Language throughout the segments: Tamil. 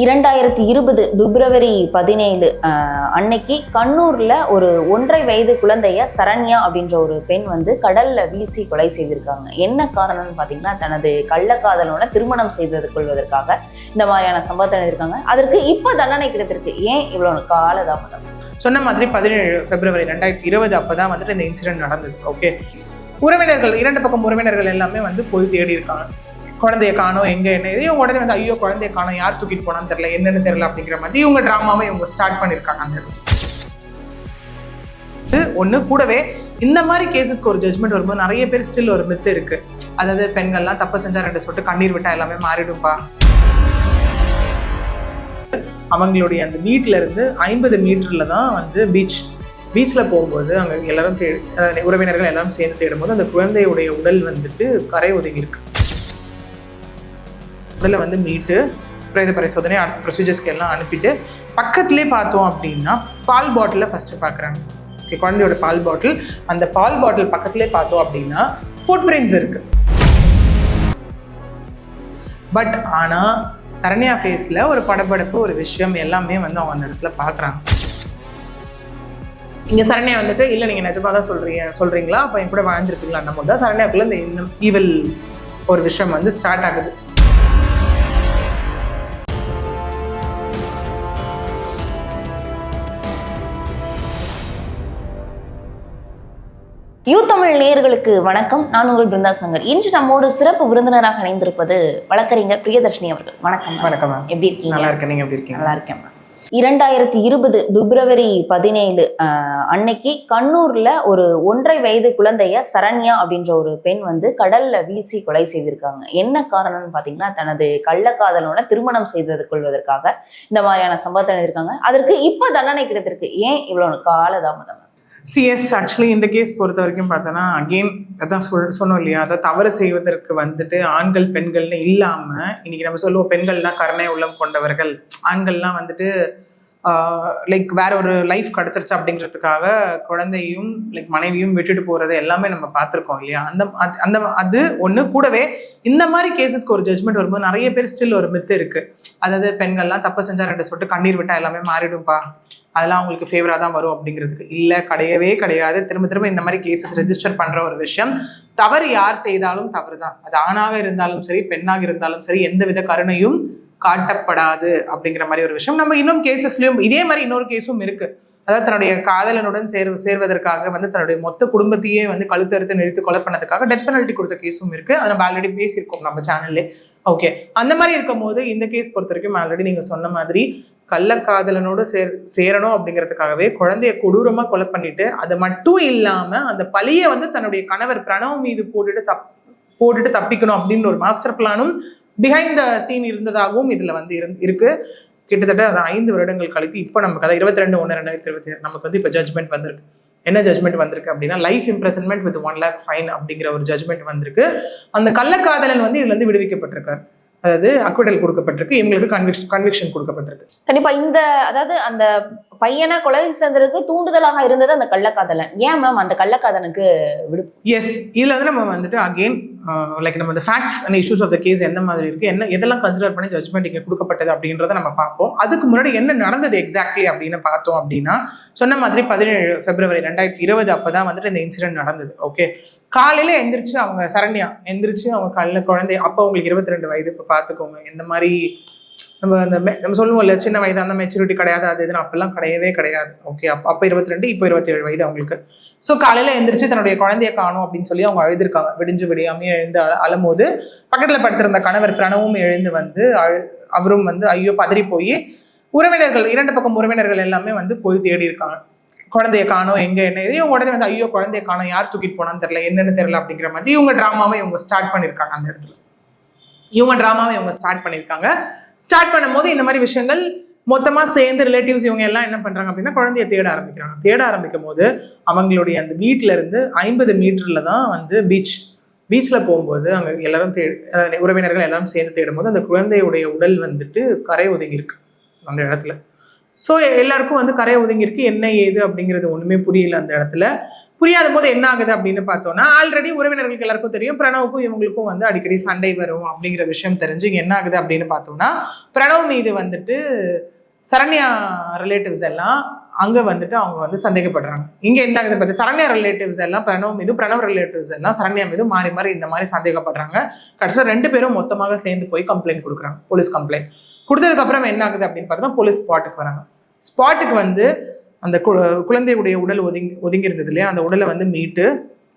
2020 பிப்ரவரி 17 அன்னைக்கு கண்ணூர்ல ஒரு 1.5 வயது குழந்தைய சரண்யா அப்படின்ற ஒரு பெண் கடல்ல வீசி கொலை செய்திருக்காங்க. என்ன காரணம்னு பாத்தீங்கன்னா, தனது கள்ளக்காதலோட திருமணம் செய்து கொள்வதற்காக இந்த மாதிரியான சம்பவத்தை எழுதியிருக்காங்க. அதற்கு இப்ப தண்டனை கிடைத்திருக்கு. ஏன் இவ்வளவு காலதாமதம்? சொன்ன மாதிரி 17 பிப்ரவரி 2020 அப்பதான் இந்த இன்சிடென்ட் நடந்தது. ஓகே, உறவினர்கள், இரண்டு பக்கம் உறவினர்கள் எல்லாமே போய் தேடி இருக்காங்க. குழந்தைய காணும், எங்க என்ன இதையும் உடனே ஐயோ குழந்தைய காணும், யார் தூக்கிட்டு போனான்னு தெரியல, என்னன்னு தெரியல அப்படிங்கிற மாதிரி இவங்க டிராமாவை இவங்க ஸ்டார்ட் பண்ணியிருக்காங்க. அந்த ஒண்ணு கூடவே இந்த மாதிரி கேசஸ்க்கு ஒரு ஜட்மெண்ட் வரும்போது நிறைய பேர் ஸ்டில் ஒரு மித்து இருக்கு. அதாவது பெண்கள்லாம் தப்பு செஞ்சா 2 சொட்டு கண்ணீர் விட்டா எல்லாமே மாறிடும்பா. அவங்களுடைய அந்த வீட்டுல இருந்து 50 மீட்டர்ல தான் பீச்ல போகும்போது அங்க எல்லாரும் உறவினர்கள் எல்லாரும் சேர்ந்து தேடும் போது அந்த குழந்தையுடைய உடல் கரை ஒதுங்கி இருக்கு. உடலை மீட்டு பிரேத பரிசோதனை அடுத்த ப்ரொசீஜர்ஸ்க்கு எல்லாம் அனுப்பிட்டு பக்கத்துலேயே பார்த்தோம் அப்படின்னா பால் பாட்டிலை ஃபஸ்ட்டு பார்க்குறாங்க. ஓகே, குழந்தையோட பால் பாட்டில், அந்த பால் பாட்டில் பக்கத்துலேயே பார்த்தோம் அப்படின்னா ஃபுட் பிரிண்ட்ஸ் இருக்கு. பட் ஆனால் சரண்யா ஃபேஸில் ஒரு படபடப்பு, ஒரு விஷயம் எல்லாமே அவங்க அந்த இடத்துல பார்க்குறாங்க. இங்கே சரண்யா இல்லை நீங்கள் நிஜமாக தான் சொல்கிறீங்களா, அப்போ என் கூட வாழ்ந்துருப்பீங்களா நம்ம தான் சரண்யாக்குள்ள இந்த ஈவல் ஒரு விஷயம் ஸ்டார்ட் ஆகுது. யூ தமிழ் நேயர்களுக்கு வணக்கம். நான் உங்கள் பிருந்தா சங்கர். இன்று நம்மோடு சிறப்பு விருந்தினராக இணைந்திருப்பது வழக்கறிஞர் பிரியதர்ஷினி அவர்கள். வணக்கம். வணக்கம். எப்படி இருக்கீங்க? நல்லா இருக்கேன். நீங்க எப்படி இருக்கீங்க? நல்லா இருக்கேன். 2020 பிப்ரவரி 17 அன்னைக்கு கண்ணூர்ல ஒரு 1.5 வயது குழந்தைய சரண்யா அப்படின்ற ஒரு பெண் கடல்ல வீசி கொலை செய்திருக்காங்க. என்ன காரணம்னு பாத்தீங்கன்னா, தனது கள்ளக்காதலோட திருமணம் செய்து கொள்வதற்காக இந்த மாதிரியான சம்பவத்தை எழுதியிருக்காங்க. அதற்கு இப்ப தண்டனை கிடைத்திருக்கு. ஏன் இவ்வளவு காலதாமதம்? சிஎஸ் ஆக்சுவலி இந்த கேஸ் பொறுத்த வரைக்கும் பார்த்தோன்னா, அகெயின் அதான் சொன்னோம் இல்லையா, அதை தவறு செய்வதற்கு ஆண்கள் பெண்கள்னு இல்லாம இன்னைக்கு நம்ம சொல்லுவோம், பெண்கள்லாம் கருணை உள்ளம் கொண்டவர்கள், ஆண்கள்லாம் லைக் வேற ஒரு லைஃப் கிடைச்சிருச்சு அப்படிங்கிறதுக்காக குழந்தையும் லைக் மனைவியும் விட்டுட்டு போறது எல்லாமே நம்ம பார்த்துருக்கோம் இல்லையா. அந்த அது ஒண்ணு கூடவே இந்த மாதிரி கேசஸ்க்கு ஒரு ஜட்மெண்ட் வரும்போது நிறைய பேர் ஸ்டில் ஒரு மித்து இருக்கு. அதாவது பெண்கள்லாம் தப்பு செஞ்சா 2 சொட்டு கண்ணீர் விட்டா எல்லாமே மாறிடும்பா, அதெல்லாம் அவங்களுக்கு ஃபேவரா தான் வரும் அப்படிங்கிறதுக்கு இல்லை, கிடையவே கிடையாது. திரும்ப திரும்ப இந்த மாதிரி கேசஸ் ரெஜிஸ்டர் பண்ற ஒரு விஷயம், தவறு யார் செய்தாலும் தவறு தான். அது ஆணாக இருந்தாலும் சரி, பெண்ணாக இருந்தாலும் சரி, எந்தவித கருணையும் காட்டப்படாது அப்படிங்கிற மாதிரி ஒரு விஷயம். நம்ம இன்னும் கேசஸ்லயும் இதே மாதிரி இன்னொரு கேஸும் இருக்கு. அதாவது தன்னுடைய காதலனுடன் சேர்வதற்காக தன்னுடைய மொத்த குடும்பத்தையே கழுத்தறுத்து நிறுத்தி கொலை பண்ணதுக்காக டெத் பெனல்ட்டி கொடுத்த கேஸும் இருக்கு. அதை நம்ம ஆல்ரெடி பேசியிருக்கோம் நம்ம சேனல்லே. ஓகே, அந்த மாதிரி இருக்கும் போது இந்த கேஸ் பொறுத்த வரைக்கும் ஆல்ரெடி நீங்க சொன்ன மாதிரி கள்ளக்காதலனோடு சேரணும் அப்படிங்கிறதுக்காகவே குழந்தைய கொடூரமா கொலை பண்ணிட்டு, அது மட்டும் இல்லாம அந்த பழிய தன்னுடைய கணவர் பிரணவ் மீது போட்டுட்டு தப்பிக்கணும் அப்படின்னு ஒரு மாஸ்டர் பிளானும் பிஹைண்ட் த சீன் இருந்ததாகவும் இதுல இருக்கு. கிட்டத்தட்ட அது 5 வருடங்கள் கழித்து இப்போ நமக்கு 22/1/2026 நமக்கு இப்போ ஜட்மெண்ட் வந்திருக்கு. என்ன ஜட்மெண்ட் வந்திருக்கு அப்படின்னா, life imprisonment with 1 lakh fine அப்படிங்கிற ஒரு ஜட்மெண்ட் வந்திருக்கு. அந்த கள்ளக்காதலன் இதுல விடுவிக்கப்பட்டிருக்காரு. அதாவது அக்விட்டல் கொடுக்கப்பட்டிருக்கு, இவங்களுக்கு கன்விக்ஷன் கொடுக்கப்பட்டிருக்கு. கண்டிப்பா அதாவது அந்த பையனை கொலை செய்ததற்கு தூண்டுதலாக இருந்தது அந்த கள்ளக்காதலன். ஏன் மேம் அந்த கள்ளக்காதலனுக்கு எஸ், இதுல நம்ம அகெயின் லைக் நம்ம facts and issues of the case எந்த மாதிரி இருக்கு, எதெல்லாம் கன்சிடர் பண்ணி ஜட்மெண்ட் இங்கே கொடுக்கப்பட்டது அப்படின்றத நம்ம பார்ப்போம். அதுக்கு முன்னாடி என்ன நடந்தது எக்ஸாக்ட்லி அப்படின்னு பார்த்தோம் அப்படின்னா, சொன்ன மாதிரி 17 பிப்ரவரி 2020 அப்பதான் இந்த இன்சிடென்ட் நடந்தது. ஓகே, காலையில எந்திரிச்சு அவங்க சரண்யா எந்திரிச்சு அவங்க குழந்தை, அப்போ அவங்களுக்கு 22 வயது. இப்போ பார்த்துக்கோங்க, இந்த மாதிரி நம்ம சொல்லுவோம் இல்லை, சின்ன வயது அந்த மெச்சூரிட்டி கிடையாது, அது இதுன்னு அப்பெல்லாம் கிடையவே கிடையாது. ஓகே, அப்போ 22, இப்போ 27 வயது அவங்களுக்கு. ஸோ காலையில எந்திரிச்சு தன்னுடைய குழந்தைய காணும் அப்படின்னு சொல்லி அவங்க அழுதுருக்காங்க. விடிஞ்சு விடியாமே எழுந்து அழும்போது பக்கத்துல படுத்திருந்த கணவர் பிரணவும் எழுந்து அவரும் ஐயோ பதறி போய் உறவினர்கள், இரண்டு பக்கம் உறவினர்கள் எல்லாமே போய் தேடி இருக்காங்க. குழந்தைய காணும், எங்க என்ன இதையும் உடனே ஐயோ குழந்தைய காணும், யார் தூக்கிட்டு போனான்னு தெரியல, என்னன்னு தெரியல அப்படிங்கிற மாதிரி இவங்க டிராமாவை இவங்க ஸ்டார்ட் பண்ணியிருக்காங்க. அந்த இடத்துல ஸ்டார்ட் பண்ணும்போது இந்த மாதிரி விஷயங்கள் மொத்தமா சேர்ந்து ரிலேட்டிவ்ஸ் இவங்க எல்லாம் என்ன பண்றாங்க அப்படின்னா, குழந்தைய தேட ஆரம்பிக்கும் போது அவங்களுடைய அந்த வீட்டுல இருந்து 50 மீட்டர்ல தான் பீச்ல போகும்போது அங்க எல்லாரும் உறவினர்கள் எல்லாரும் சேர்ந்து தேடும் போது அந்த குழந்தையுடைய உடல் கரை ஒதுங்கி இருக்கு அந்த இடத்துல. ஸோ எல்லாருக்கும் கரை ஒதுங்கிருக்கு, என்ன ஏது அப்படிங்கிறது ஒண்ணுமே புரியல அந்த இடத்துல. புரியாத போது என்ன ஆகுது அப்படின்னு பார்த்தோம்னா ஆல்ரெடி உறவினர்களுக்கு எல்லாருக்கும் தெரியும் பிரணவுக்கும் இவங்களுக்கும் வந்து அடிக்கடி சண்டை வரும் அப்படிங்கிற விஷயம் தெரிஞ்சு இங்க என்ன ஆகுது அப்படின்னு பார்த்தோம்னா பிரணவ் மீது வந்துட்டு சரண்யா ரிலேட்டிவ்ஸ் எல்லாம் அங்க வந்துட்டு அவங்க வந்து சந்தேகப்படுறாங்க. இங்க என்ன ஆகுது பார்த்து சரண்யா ரிலேட்டிவ்ஸ் எல்லாம் பிரணவ் ரிலேட்டிவ்ஸ் எல்லாம் சரண்யா மீது மாறி மாறி இந்த மாதிரி சந்தேகப்படுறாங்க. கடைசியில் 2 பேரும் மொத்தமாக சேர்ந்து போய் கம்ப்ளைண்ட் கொடுக்குறாங்க, போலீஸ் கம்ப்ளைண்ட் கொடுத்ததுக்கு அப்புறம் என்ன ஆகுது அப்படின்னு பார்த்தோம்னா போலீஸ் ஸ்பாட்டுக்கு வராங்க. ஸ்பாட்டுக்கு வந்து அந்த குழந்தையுடைய உடல் ஒதுங்கி இருந்தது இல்லையா, அந்த உடலை வந்து மீட்டு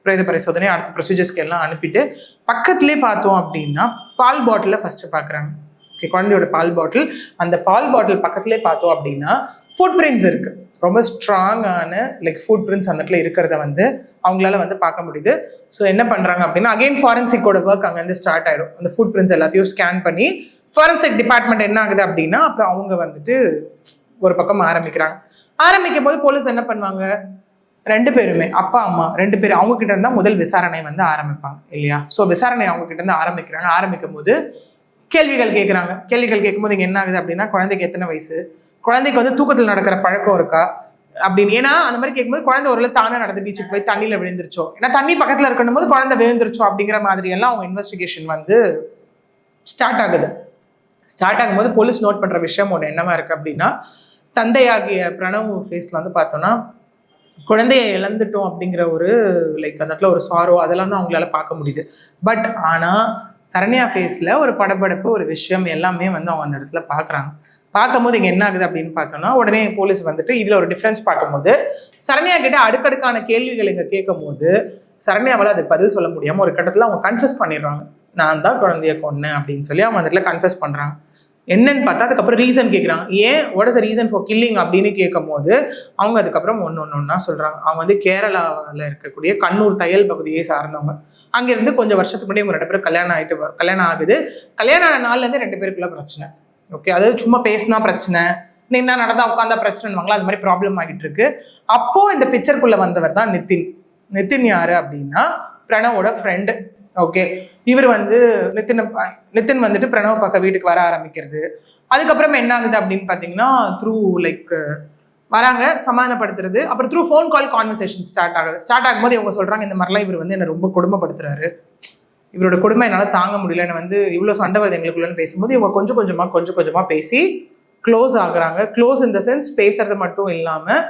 பிரேத பரிசோதனை அடுத்த ப்ரொசீஜர்ஸ்க்கு எல்லாம் அனுப்பிட்டு பக்கத்துலேயே பார்த்தோம் அப்படின்னா பால் பாட்டிலை ஃபர்ஸ்ட் பார்க்குறாங்க. ஓகே, குழந்தையோட பால் பாட்டில், அந்த பால் பாட்டில் பக்கத்துலேயே பார்த்தோம் அப்படின்னா ஃபுட் பிரிண்ட்ஸ் இருக்கு, ரொம்ப ஸ்ட்ராங்கான லைக் ஃபுட் பிரிண்ட்ஸ் அந்த இடத்துல இருக்கிறத வந்து அவங்களால வந்து பார்க்க முடியுது. ஸோ என்ன பண்ணுறாங்க அப்படின்னா அகைன் ஃபாரன்சிக்கோட ஒர்க் அங்கே வந்து ஸ்டார்ட் ஆகிடும். அந்த ஃபுட் பிரிண்ட்ஸ் எல்லாத்தையும் ஸ்கேன் பண்ணி ஃபாரன்சிக் டிபார்ட்மெண்ட் என்ன ஆகுது அப்படின்னா அப்புறம் அவங்க வந்துட்டு ஒரு பக்கம் ஆரம்பிக்கும் போது போலீஸ் என்ன பண்ணுவாங்க, 2 பேருமே அப்பா அம்மா 2 பேரும் அவங்க கிட்ட இருந்தா முதல் விசாரணை வந்து ஆரம்பிப்பாங்க இல்லையா. ஸோ விசாரணை அவங்க கிட்ட இருந்து ஆரம்பிக்கும் போது கேள்விகள் கேட்கும்போது இங்க என்ன ஆகுது அப்படின்னா குழந்தைக்கு எத்தனை வயசு, குழந்தைக்கு வந்து தூக்கத்தில் நடக்கிற பழக்கம் இருக்கா அப்படின்னு. ஏன்னா அந்த மாதிரி கேட்கும்போது குழந்தை ஒரு தானே நடந்து பீச்சுக்கு போய் தண்ணியில விழுந்துருச்சோ, ஏன்னா தண்ணி பக்கத்துல இருக்கணும் போது குழந்தை விழுந்துருச்சோ அப்படிங்கிற மாதிரி எல்லாம் அவங்க இன்வெஸ்டிகேஷன் வந்து ஸ்டார்ட் ஆகும்போது போலீஸ் நோட் பண்ற விஷயம் ஒன்று என்னவா இருக்கு அப்படின்னா தந்தையாகிய பிரணவ் ஃபேஸ்ல வந்து பார்த்தோம்னா குழந்தைய இழந்துட்டோம் அப்படிங்கிற ஒரு லைக் அந்த இடத்துல ஒரு சாரோ அதெல்லாம் தான் அவங்களால பார்க்க முடியுது. பட் ஆனா சரண்யா ஃபேஸ்ல ஒரு படபடப்பு ஒரு விஷயம் எல்லாமே வந்து அவங்க அந்த இடத்துல பார்க்கும்போது இங்க என்ன ஆகுது அப்படின்னு பார்த்தோம்னா உடனே போலீஸ் வந்துட்டு இதுல ஒரு டிஃபரன்ஸ் பார்க்கும்போது சரண்யா கிட்ட அடுக்கடுக்கான கேள்விகள் இங்க கேட்கும் போது சரண்யாவால் அதுக்கு பதில் சொல்ல முடியாம ஒரு கட்டத்துல அவங்க கன்ஃபெஸ் பண்ணிடுறாங்க, நான் தான் குழந்தைய கொன்னேன் அப்படின்னு சொல்லி அவங்க அந்த இடத்துல கன்ஃபெஸ் பண்றாங்க. என்னன்னு பார்த்தா அதுக்கப்புறம் ரீசன் கேட்குறாங்க, ஏன் what is the reason for killing அப்படின்னு கேட்கும் போது அவங்க அதுக்கப்புறம் ஒன்னொன்னா சொல்றாங்க. அவங்க வந்து கேரளாவில் இருக்கக்கூடிய கண்ணூர் தையல் பகுதியை சார்ந்தவங்க. அங்கிருந்து கொஞ்சம் வருஷத்துக்கு முன்னாடி இவங்க 2 பேரும் கல்யாணம் ஆகுது. கல்யாணம் ஆன நாள்ல இருந்து 2 பேருக்குள்ள பிரச்சனை. ஓகே, அதாவது சும்மா பேசினா பிரச்சனை, என்ன நடந்தா உட்காந்தா பிரச்சனைவாங்களா, அது மாதிரி ப்ராப்ளம் ஆகிட்டு இருக்கு. அப்போ இந்த பிக்சருக்குள்ள வந்தவர் தான் நிதின் யாரு அப்படின்னா பிரணவோட ஃப்ரெண்டு. ஓகே, இவர் வந்து நிதின் வந்துட்டு பிரணவ் பக்கம் வீட்டுக்கு வர ஆரம்பிக்கிறது. அதுக்கப்புறம் என்ன ஆகுது அப்படின்னு பார்த்தீங்கன்னா த்ரூ லைக் வராங்க சமாதானப்படுத்துறது, அப்புறம் through phone call conversation start ஆகும்போது இவங்க சொல்றாங்க இந்த மாதிரிலாம் இவர் வந்து என்னை ரொம்ப கொடுமைப்படுத்துறாரு, இவரோட கொடுமை என்னால் தாங்க முடியல, என்னை வந்து இவ்வளோ சண்டை வருது எங்களுக்குள்ளன்னு பேசும்போது இவங்க கொஞ்சம் கொஞ்சமாக பேசி க்ளோஸ் ஆகுறாங்க. க்ளோஸ் இன் த சென்ஸ் பேசுறது மட்டும் இல்லாமல்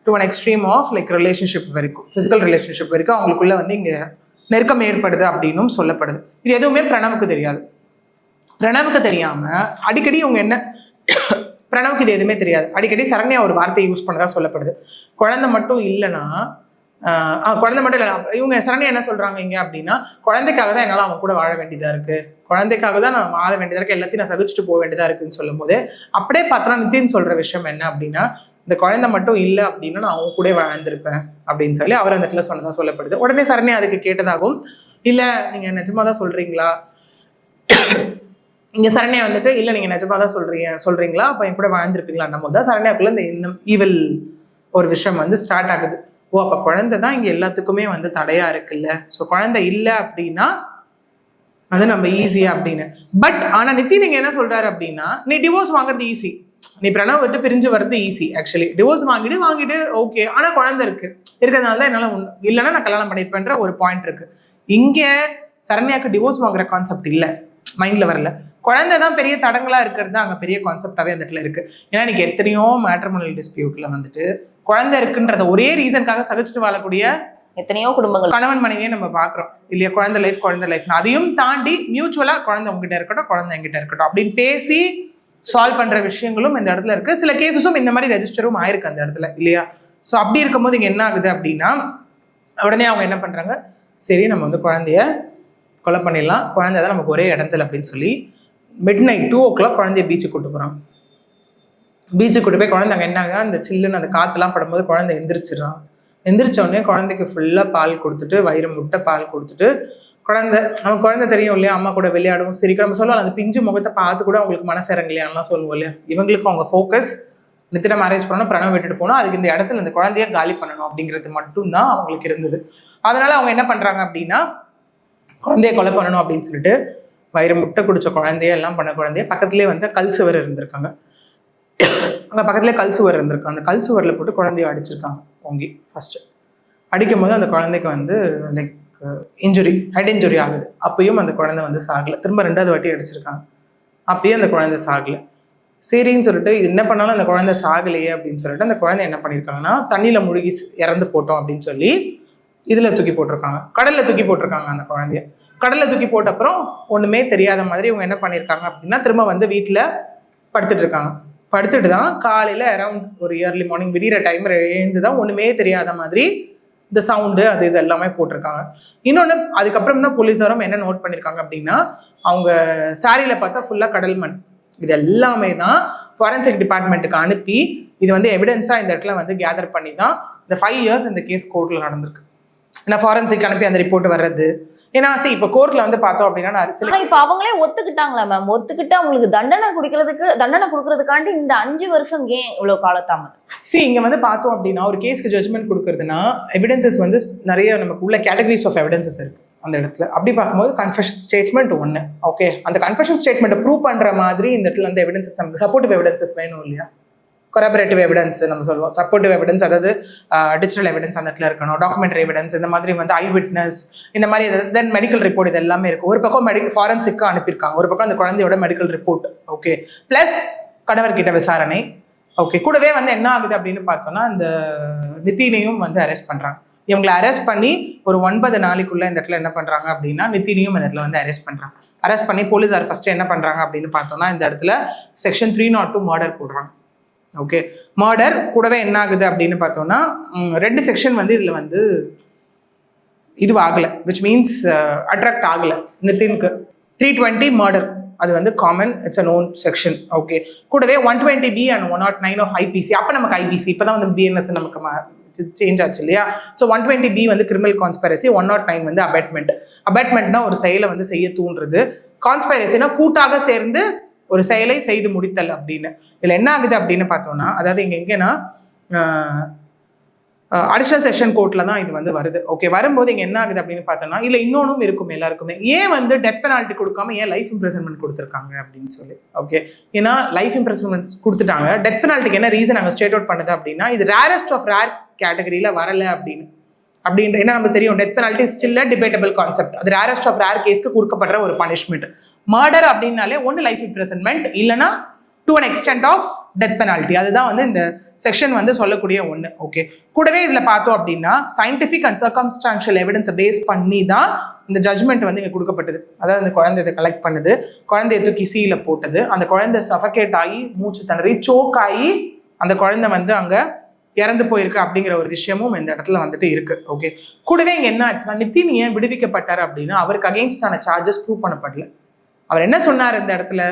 to an extreme of like relationship வரைக்கும், ஃபிசிக்கல் ரிலேஷன்ஷிப் வரைக்கும் அவங்களுக்குள்ள வந்து இங்கே நெருக்கம் ஏற்படுது அப்படின்னும் சொல்லப்படுது. இது எதுவுமே பிரணவுக்கு தெரியாது. பிரணவுக்கு தெரியாம அடிக்கடி இவங்க என்ன பிரணவுக்கு இது எதுவுமே தெரியாது. அடிக்கடி சரண்யா ஒரு வார்த்தையை யூஸ் பண்ணதா சொல்லப்படுது, குழந்தை மட்டும் இல்லைன்னா இவங்க சரண்யா என்ன சொல்றாங்க இங்க அப்படின்னா குழந்தைக்காக தான் என்னால அவன் கூட வாழ வேண்டியதா இருக்கு, குழந்தைக்காக தான் நான் வாழ வேண்டியதா இருக்கு, எல்லாத்தையும் நான் சகிச்சுட்டு போக வேண்டியதா இருக்குன்னு சொல்லும் போது அப்படியே பார்த்தோன்னா நிதின் சொல்ற விஷயம் என்ன அப்படின்னா இந்த குழந்தை மட்டும் இல்லை அப்படின்னா நான் அவங்க கூட வாழ்ந்திருப்பேன் அப்படின்னு சொல்லி அவர் அந்த இடத்துல சொன்னதா சொல்லப்படுது. உடனே சரண்யா அதுக்கு கேட்டதாகவும் இல்லை நீங்க நிஜமா தான் சொல்றீங்களா, இங்க சரண்யா வந்துட்டு இல்லை நீங்க நிஜமா தான் சொல்றீங்களா அப்ப என் கூட வாழ்ந்திருப்பீங்களா நம்ம தான் சரண்யாக்குள்ள இந்த ஈவல் ஒரு விஷயம் வந்து ஸ்டார்ட் ஆகுது. ஓ அப்ப குழந்தை தான் இங்க எல்லாத்துக்குமே வந்து தடையா இருக்குல்ல, ஸோ குழந்தை இல்லை அப்படின்னா அது நம்ம ஈஸியா அப்படின்னு. பட் ஆனா நிதின் நீங்க என்ன சொல்றாரு அப்படின்னா நீ டிவோர்ஸ் வாங்குறது ஈஸி, நீ பிரணவ் விட்டு பிரிஞ்சு வர்றது ஈஸி, ஆக்சுவலி டிவோர்ஸ் வாங்கிட்டு ஓகே, ஆனா குழந்தை இருக்கிறதுனால தான் என்னால இல்லைன்னா நான் கல்யாணம் பண்ணிருப்பேன்ற ஒரு பாயிண்ட் இருக்கு. இங்க சரண்யாக்கு டிவோர்ஸ் வாங்குற கான்செப்ட் இல்ல, மைண்ட்ல வரல, குழந்தை தான் பெரிய தடங்களா இருக்கிறது அங்க பெரிய கான்செப்டாவே அந்த இடத்துல இருக்கு. ஏன்னா இன்னைக்கு எத்தனையோ மேட்ரிமோனியல் டிஸ்பியூட்ல வந்துட்டு குழந்தை இருக்குன்றத ஒரே ரீசனுக்காக சகிச்சுட்டு வாழக்கூடிய எத்தனையோ குடும்பங்கள் கணவன் மனைவியே நம்ம பாக்குறோம் இல்லையா. குழந்தை லைஃப் அதையும் தாண்டி மியூச்சுவலா குழந்தை உங்ககிட்ட இருக்கட்டும் குழந்தை எங்கிட்ட இருக்கட்டும் அப்படின்னு பேசி சால்வ் பண்ற விஷயங்களும் இந்த இடத்துல இருக்கு. சில கேசஸும் இந்த மாதிரி ரெஜிஸ்டரும் ஆயிருக்கு அந்த இடத்துல இல்லையா. ஸோ அப்படி இருக்கும்போது இங்க என்ன ஆகுது அப்படின்னா உடனே அவங்க என்ன பண்றாங்க, சரி நம்ம வந்து குழந்தைய கொலை பண்ணிடலாம், குழந்தை தான் நமக்கு ஒரே இடத்துல அப்படின்னு சொல்லி மிட்நைட் 2 o'clock குழந்தைய பீச்சுக்கு கூட்டு போறாங்க. பீச்சுக்கு கூட்டு போய் குழந்தை அங்கே என்ன ஆகுதுன்னா அந்த சில்லுன்னு அந்த காற்றுலாம் படும்போது குழந்தை எந்திரிச்சிடறான். எந்திரிச்ச உடனே குழந்தைக்கு ஃபுல்லாக பால் கொடுத்துட்டு வயிறு முட்டை பால் கொடுத்துட்டு குழந்தை தெரியும் இல்லையா, அம்மா கூட விளையாடும் சிரிக்க நம்ம சொல்லலாம், அந்த பிஞ்சு முகத்தை பார்த்து கூட அவங்களுக்கு மனசு இறங்கலையான்லாம் சொல்லுவோம் இல்லையா. இவங்களுக்கு அவங்க ஃபோக்கஸ் நித்தின மேரேஜ் பண்ணணும், பிரணவ் விட்டுட்டு போகணும், அதுக்கு இந்த இடத்துல இந்த குழந்தைய காலி பண்ணணும் அப்படிங்கிறது மட்டும்தான் அவங்களுக்கு இருந்தது. அதனால அவங்க என்ன பண்றாங்க அப்படின்னா குழந்தைய கொலை பண்ணணும் அப்படின்னு சொல்லிட்டு வயிறு முட்டை குடிச்ச குழந்தைய எல்லாம் பண்ண குழந்தைய பக்கத்துலேயே வந்து கல் சுவர் இருந்திருக்காங்க. அங்கே பக்கத்துலேயே கல் சுவர் இருந்திருக்காங்க. அந்த கல் சுவரில் போட்டு குழந்தைய அடிச்சிருக்காங்க ஓங்கி ஃபர்ஸ்ட். அடிக்கும் போது அந்த குழந்தைக்கு வந்து லைக் இன்ஜுரி, ஹெட் இன்ஜுரி ஆகுது. அப்பயும் அந்த குழந்தை வந்து சாகலை. திரும்ப 2வது வாட்டி அடிச்சிருக்காங்க, அப்பயும் அந்த குழந்தை சாகலை. சரின்னு சொல்லிட்டு இது என்ன பண்ணாலும் அந்த குழந்தை சாகலையே அப்படின்னு சொல்லிட்டு அந்த குழந்தை என்ன பண்ணியிருக்காங்கன்னா தண்ணியில் முழுகி இறந்து போட்டோம் அப்படின்னு சொல்லி இதில் தூக்கி போட்டிருக்காங்க, கடலில் தூக்கி போட்டிருக்காங்க. அந்த குழந்தைய கடலில் தூக்கி போட்ட அப்புறம் ஒன்றுமே தெரியாத மாதிரி இவங்க என்ன பண்ணியிருக்காங்க அப்படின்னா திரும்ப வந்து வீட்டில் படுத்துட்டு இருக்காங்க. படுத்துட்டு தான் காலையில் அரௌண்ட் ஒரு ஏர்லி மார்னிங் விடிகிற டைம் எழுந்து தான் ஒன்றுமே தெரியாத மாதிரி இந்த சவுண்டு அது இது எல்லாமே போட்டிருக்காங்க. இன்னொன்று அதுக்கப்புறம் தான் போலீஸாரும் என்ன நோட் பண்ணியிருக்காங்க அப்படின்னா அவங்க சாரியில் பார்த்தா ஃபுல்லாக கடல் மண். இது எல்லாமே தான் ஃபாரன்சிக் டிபார்ட்மெண்ட்டுக்கு அனுப்பி இது வந்து எவிடன்ஸாக இந்த இடத்துல வந்து கேதர் பண்ணி தான் இந்த 5 years இந்த கேஸ் கோர்ட்டில் நடந்திருக்கு. ஏன்னா ஃபாரன்சிக் அனுப்பி அந்த ரிப்போர்ட் வர்றது. ஏன்னா சரி இப்போ கோர்ட்ல வந்து பார்த்தோம் அப்படின்னா இப்ப அவங்களே ஒத்துக்கிட்டாங்களா மேம்? ஒத்துக்கிட்டு அவங்களுக்கு தண்டனை கொடுக்கறதுக்காண்டி இந்த 5 வருஷம் ஏன் இவ்வளவு காலதாமதம்? இங்க வந்து பார்த்தோம் அப்படின்னா ஒரு கேஸ்க்கு ஜட்ஜ்மெண்ட் கொடுக்கறதுனா எவிடன்சஸ் வந்து நிறைய நமக்கு உள்ள கேட்டகரிஸ் ஆஃப் எவிடன்சஸ் இருக்கு அந்த இடத்துல. அப்படி பார்க்கும்போது கன்ஃபெஷன் ஸ்டேட்மெண்ட் ஒன்று. ஓகே, அந்த கன்ஃபெஷன் ஸ்டேட்மெண்ட்டை ப்ரூவ் பண்ற மாதிரி இந்த இடத்துல அந்த எவிடன்சஸ் நமக்கு சப்போர்ட்டிவ் எவிடன்சஸ் வேணும் இல்லையா? கொராபரேட்டிவ் எவிடன்ஸ் நம்ம சொல்லுவோம், சப்போர்ட்டிவ் எவிடன்ஸ், அதாவது டிஜிட்டல் எவிடன்ஸ் அந்த இடத்துல இருக்கணும், டாக்குமெண்ட்ரி எவிடன்ஸ், இந்த மாதிரி வந்து ஐ விட்னஸ், இந்த மாதிரி தென் மெடிக்கல் ரிப்போர்ட், இது எல்லாமே இருக்கு. ஒரு பக்கம் ஃபாரன்சிக்கு அனுப்பியிருக்காங்க, ஒரு பக்கம் அந்த குழந்தையோட மெடிக்கல் ரிப்போர்ட். ஓகே, பிளஸ் கணவர்கிட்ட விசாரணை. ஓகே, கூடவே வந்து என்ன ஆகுது அப்படின்னு பார்த்தோம்னா இந்த நிதினையும் வந்து அரெஸ்ட் பண்றாங்க. இவங்களை அரெஸ்ட் பண்ணி ஒரு 9 நாளைக்குள்ள இந்த இடத்துல என்ன பண்றாங்க அப்படின்னா நிதினையும் இந்த இடத்துல வந்து அரெஸ்ட் பண்றாங்க. அரெஸ்ட் பண்ணி போலீஸார் ஃபர்ஸ்ட் என்ன பண்றாங்க அப்படின்னு பார்த்தோம்னா இந்த இடத்துல செக்ஷன் 302 மர்டர் போடுறாங்க. ஓகே, மர்டர் கூடவே என்ன ஆகுது அப்படின்னு பார்த்தோம்னா 2 செக்ஷன் வந்து இதுல வந்து இது ஆகல, விச் மீன்ஸ் அட்ராக்ட் ஆகல நிதினுக்கு. 320 மர்டர் அது வந்து common, it's a known section. Okay, கூடவே 120B and 109 ஆஃப் ஐபிசி. அப்போ நமக்கு ஐபிசி இப்போதான் வந்து பிஎன்எஸ் நமக்கு சேஞ்ச் ஆச்சு இல்லையா? ஸோ 120B வந்து கிரிமினல் கான்ஸ்பைரசி, 109 வந்து அபேட்மெண்ட். அபேட்மெண்ட்னா ஒரு செயலை வந்து செய்ய தூண்டுறது, கான்ஸ்பைரசினா கூட்டாக சேர்ந்து ஒரு செயலை செய்து முடித்தல் அப்படின்னு. இதுல என்ன ஆகுது அப்படின்னு பார்த்தோம்னா அதாவது இங்க எங்கன்னா அடிஷனல் செஷன் கோர்ட்ல தான் இது வந்து வருது. ஓகே, வரும்போது இங்க என்ன ஆகுது அப்படின்னு பார்த்தோம்னா இதுல இன்னொன்னும் இருக்கும் எல்லாருக்குமே. ஏன் வந்து டெத் பெனால்ட்டி கொடுக்காம ஏன் லைஃப் இம்ப்ரிசன்மெண்ட் கொடுத்துருக்காங்க அப்படின்னு சொல்லி. ஓகே, ஏன்னா லைஃப் இம்ப்ரிசன்மெண்ட் கொடுத்துட்டாங்க. டெத் பெனால்ட்டிக்கு என்ன ரீசன் அங்கே ஸ்டேட் அவுட் பண்ணுது அப்படின்னா இது ரேரஸ்ட் ஆஃப் ரேர் கேட்டகரியில வரல அப்படின்ற என்ன நமக்கு தெரியும். Death penalty still debatable concept. அது ரேரஸ்ட் ஆஃப் ரேர் கேஸ்க்கு கொடுக்கப்படுற ஒரு பனிஷ்மெண்ட். மர்டர் அப்படின்னாலே ஒன்று லைஃப் இம்ப்ரிசன்மெண்ட், இல்லைன்னா to an extent of death penalty. அதுதான் வந்து இந்த செக்ஷன் வந்து சொல்லக்கூடிய ஒன்று. ஓகே, கூடவே இதில் பார்த்தோம் அப்படின்னா சயின்டிஃபிக் அண்ட் சர்கம்ஸ்டான்ஷியல் எவிடன்ஸை பேஸ் பண்ணி தான் இந்த ஜட்மெண்ட் வந்து இங்கே கொடுக்கப்பட்டது. அதாவது அந்த குழந்தை இதை கலெக்ட் பண்ணுது, குழந்தைய தூக்கி சீல போட்டது, அந்த குழந்தை சஃபகேட் ஆகி மூச்சு திணறி சோக் ஆகி அந்த குழந்தை வந்து அங்கே இறந்து போயிருக்கு அப்படிங்கிற ஒரு விஷயமும் இந்த இடத்துல வந்துட்டு இருக்கு. ஓகே, கூடவே இங்க என்ன ஆச்சுன்னா நிதின் ஏன் விடுவிக்கப்பட்டார் அப்படின்னா அவருக்கு அகெயின்ஸ்டான சார்ஜஸ் ப்ரூவ் பண்ணப்படல. அவர் என்ன சொன்னார் இந்த இடத்துல,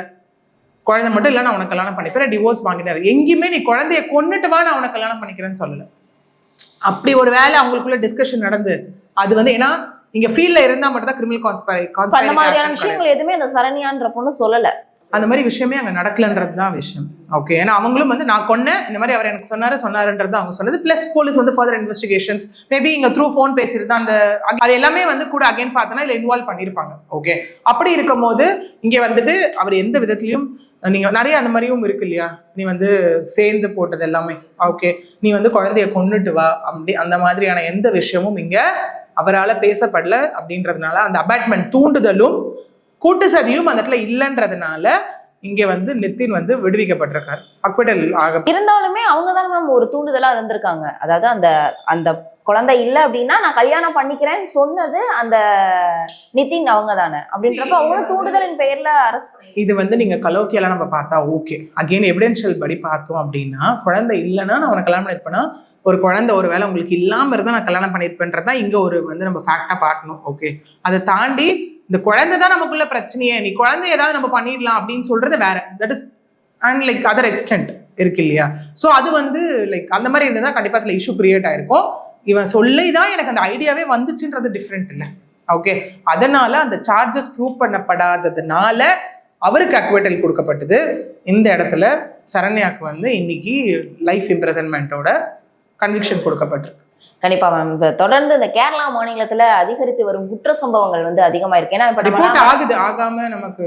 குழந்தை மட்டும் இல்லை நான் உனக்கு கல்யாணம் பண்ணிக்கிறேன், டிவோர்ஸ் வாங்கினார். எங்கேயுமே நீ குழந்தைய கொன்னுட்டு வா நான் உனக்கு கல்யாணம் பண்ணிக்கிறேன்னு சொல்லல. அப்படி ஒரு வேலை அவங்களுக்குள்ள டிஸ்கஷன் நடந்து அது வந்து ஏன்னா இங்க ஃபீல்ட்ல இருந்தா மட்டும் தான் கிரிமினல் கான்ஸ்பைரசி விஷயங்கள் எதுவுமே அந்த சரண்யான்ற பொண்ணு சொல்லல. அந்த மாதிரி விஷயமே அங்கே நடக்கலன்றது தான் விஷயம். ஓகே, ஏன்னா அவங்களும் வந்து நான் கொன்னேன் இந்த மாதிரி அவர் எனக்கு சொன்னாருன்றது அவங்க சொன்னது. பிளஸ் போலீஸ் வந்து ஃபர்தர் இன்வெஸ்டிகேஷன்ஸ் மேபி இங்கே த்ரூ ஃபோன் பேசிட்டு அந்த அது எல்லாமே வந்து கூட அகைன் பார்த்தோன்னா இதில் இன்வால்வ் பண்ணியிருப்பாங்க. ஓகே, அப்படி இருக்கும் போது இங்கே வந்துட்டு அவர் எந்த விதத்துலையும் நீங்கள் நிறைய அந்த மாதிரியும் இருக்கு இல்லையா, நீ வந்து சேர்ந்து போட்டது எல்லாமே. ஓகே, நீ வந்து குழந்தைய கொன்னுட்டு வா அப்படி அந்த மாதிரியான எந்த விஷயமும் இங்கே அவரால் பேசப்படல. அப்படின்றதுனால அந்த அபார்ட்மெண்ட் தூண்டுதலும் கூட்டு சதியும் அந்த இடத்துல இல்லைன்றதுனால இங்க வந்து நிதின் வந்து விடுவிக்கப்பட்டிருக்காரு. அக்விட்டல் ஆக இருந்தாலுமே அவங்க தான் மேம் ஒரு தூண்டுதலா இருந்திருக்காங்க. அதாவது அந்த அந்த குழந்தை இல்லை அப்படின்னா நான் கல்யாணம் பண்ணிக்கிறேன்னு சொன்னது அந்த நிதின் அவங்க தானே. அப்படின்றப்ப அவங்க தூண்டுதலின் பெயர்ல அரெஸ்ட் பண்ணி இது வந்து நீங்க கலோக்கியெல்லாம் நம்ம பார்த்தா ஓகே. அகெயின் எவிடென்ஷியல் படி பார்த்தோம் அப்படின்னா குழந்தை இல்லைன்னா நான் உனக்கு கல்யாணம் பண்ணிருப்பேன்னா ஒரு குழந்தை ஒரு வேளை உங்களுக்கு இல்லாம இருந்தா நான் கல்யாணம் பண்ணிருப்பேன்றதான் இங்க ஒரு வந்து நம்ம ஃபேக்டா பார்க்கணும். ஓகே, அதை தாண்டி இந்த குழந்தை தான் நமக்குள்ள பிரச்சனையே, நீ குழந்தை ஏதாவது நம்ம பண்ணிடலாம் அப்படின்னு சொல்றது வேற. That is and like other extent இருக்கு இல்லையா? ஸோ அது வந்து லைக் அந்த மாதிரி இருந்ததுன்னா கண்டிப்பா அதுல இஷ்யூ கிரியேட் ஆயிருக்கும். இவன் சொல்லிதான் எனக்கு அந்த ஐடியாவே வந்துச்சுன்றது டிஃப்ரெண்ட் இல்லை. ஓகே, அதனால அந்த சார்ஜஸ் ப்ரூவ் பண்ணப்படாததுனால அவருக்கு அக்விட்டல் கொடுக்கப்பட்டது. இந்த இடத்துல சரண்யாக்கு வந்து இன்னைக்கு லைஃப் இம்ப்ரிசன்மெண்டோட கன்விக்ஷன் கொடுக்கப்பட்டிருக்கு. கண்டிப்பா மேம். இப்ப தொடர்ந்து இந்த கேரளா மாநிலத்துல அதிகரித்து வரும் குற்ற சம்பவங்கள் வந்து அதிகமா இருக்கு. ஏன்னா இப்ப ரிப்போர்ட் ஆகுது, ஆகாம நமக்கு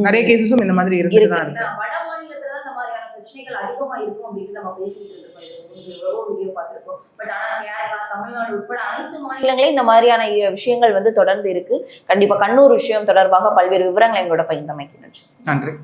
நிறைய கேசஸும் இந்த மாதிரி இருக்குதான் இருக்கு. வட மாநிலத்துல இந்த மாதிரியான பிரச்சனைகள் அதிகமா இருக்கும் அப்படின்னு நம்ம பேசிட்டு இருக்கோம். இது எவ்வளவோ வீடியோ பார்த்திருக்கோம். பட் ஆனா கேரளா, தமிழ்நாடு உட்பட அனைத்து மாநிலங்களையும் இந்த மாதிரியான விஷயங்கள் வந்து தொடர்ந்து இருக்கு. கண்டிப்பா கண்ணூர் விஷயம் தொடர்பாக பல்வேறு விவரங்களை எங்களோட பகிர்ந்தமைக்கு நன்றி. நன்றி.